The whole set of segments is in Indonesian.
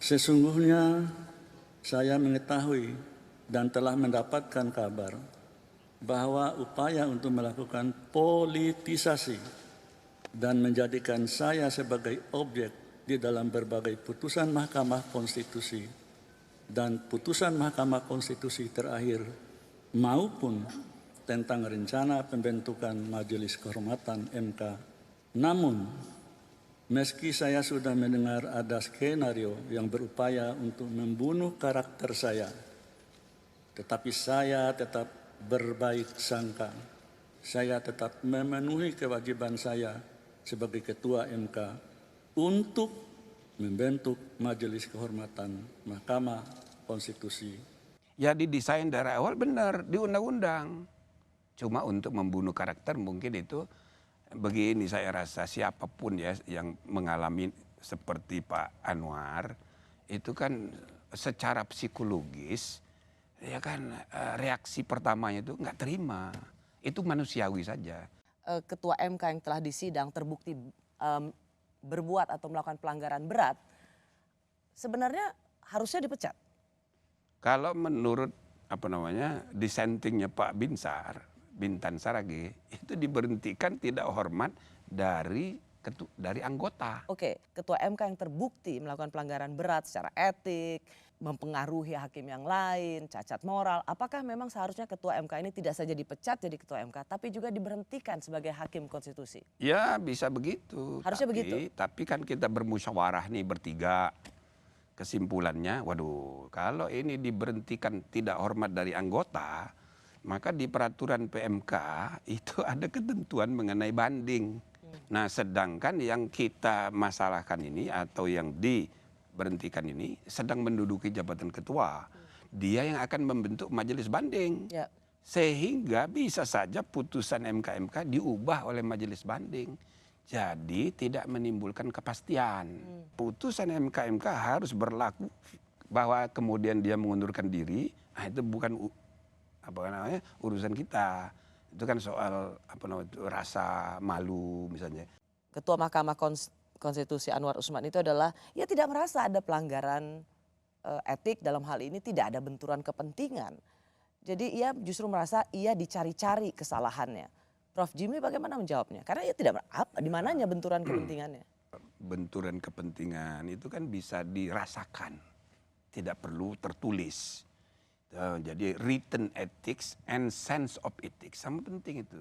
Sesungguhnya saya mengetahui dan telah mendapatkan kabar bahwa upaya untuk melakukan politisasi dan menjadikan saya sebagai objek di dalam berbagai putusan Mahkamah Konstitusi dan putusan Mahkamah Konstitusi terakhir maupun tentang rencana pembentukan Majelis Kehormatan MK. Namun, meski saya sudah mendengar ada skenario yang berupaya untuk membunuh karakter saya, tetapi saya tetap berbaik sangka. Saya tetap memenuhi kewajiban saya sebagai Ketua MK untuk membentuk Majelis Kehormatan Mahkamah Konstitusi. Ya didesain dari awal benar di undang-undang. Cuma untuk membunuh karakter mungkin itu begini, saya rasa siapapun ya yang mengalami seperti Pak Anwar itu kan secara psikologis ya kan reaksi pertamanya itu nggak terima, itu manusiawi saja. Ketua MK yang telah disidang terbukti berbuat atau melakukan pelanggaran berat, sebenarnya harusnya dipecat. Kalau menurut dissentingnya Pak Bintan Saragih itu diberhentikan tidak hormat dari anggota. Oke, Ketua MK yang terbukti melakukan pelanggaran berat secara etik, mempengaruhi hakim yang lain, cacat moral. Apakah memang seharusnya Ketua MK ini tidak saja dipecat jadi Ketua MK, tapi juga diberhentikan sebagai Hakim Konstitusi? Ya bisa begitu. Harusnya begitu. Tapi kan kita bermusyawarah nih bertiga. Kesimpulannya, waduh kalau ini diberhentikan tidak hormat dari anggota, maka di peraturan PMK itu ada ketentuan mengenai banding. Nah sedangkan yang kita masalahkan ini atau yang diberhentikan ini sedang menduduki jabatan ketua. Dia yang akan membentuk majelis banding. Ya. Sehingga bisa saja putusan MK-MK diubah oleh majelis banding. Jadi tidak menimbulkan kepastian. Putusan MK-MK harus berlaku bahwa kemudian dia mengundurkan diri, nah itu bukan urusan kita. Itu kan soal rasa malu misalnya. Ketua Mahkamah Konstitusi Anwar Usman itu adalah ya tidak merasa ada pelanggaran etik, dalam hal ini tidak ada benturan kepentingan. Jadi ia justru merasa ia dicari-cari kesalahannya. Prof Jimmy bagaimana menjawabnya? Karena ia tidak di mananya benturan kepentingannya. Benturan kepentingan itu kan bisa dirasakan, tidak perlu tertulis. Jadi written ethics and sense of ethics sama penting itu.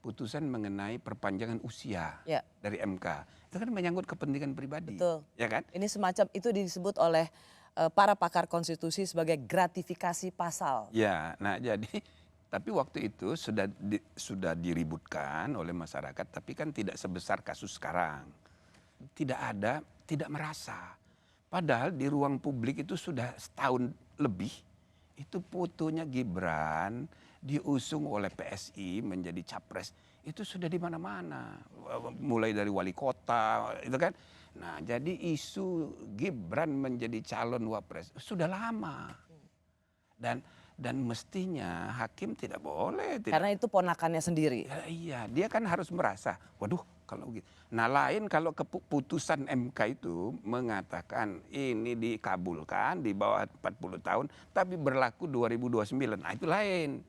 Putusan mengenai perpanjangan usia dari MK itu kan menyangkut kepentingan pribadi. Betul. Ya kan? Ini semacam itu disebut oleh para pakar konstitusi sebagai gratifikasi pasal. Ya, nah jadi tapi waktu itu sudah diributkan oleh masyarakat, tapi kan tidak sebesar kasus sekarang. Tidak merasa. Padahal di ruang publik itu sudah setahun lebih, itu fotonya Gibran diusung oleh PSI menjadi capres. Itu sudah di mana-mana. Mulai dari wali kota, itu kan. Nah jadi isu Gibran menjadi calon wapres sudah lama. Dan mestinya hakim tidak boleh. Karena itu ponakannya sendiri. Ya, iya, dia kan harus merasa, waduh kalau gitu. Nah lain kalau keputusan MK itu mengatakan ini dikabulkan di bawah 40 tahun, tapi berlaku 2029, nah itu lain.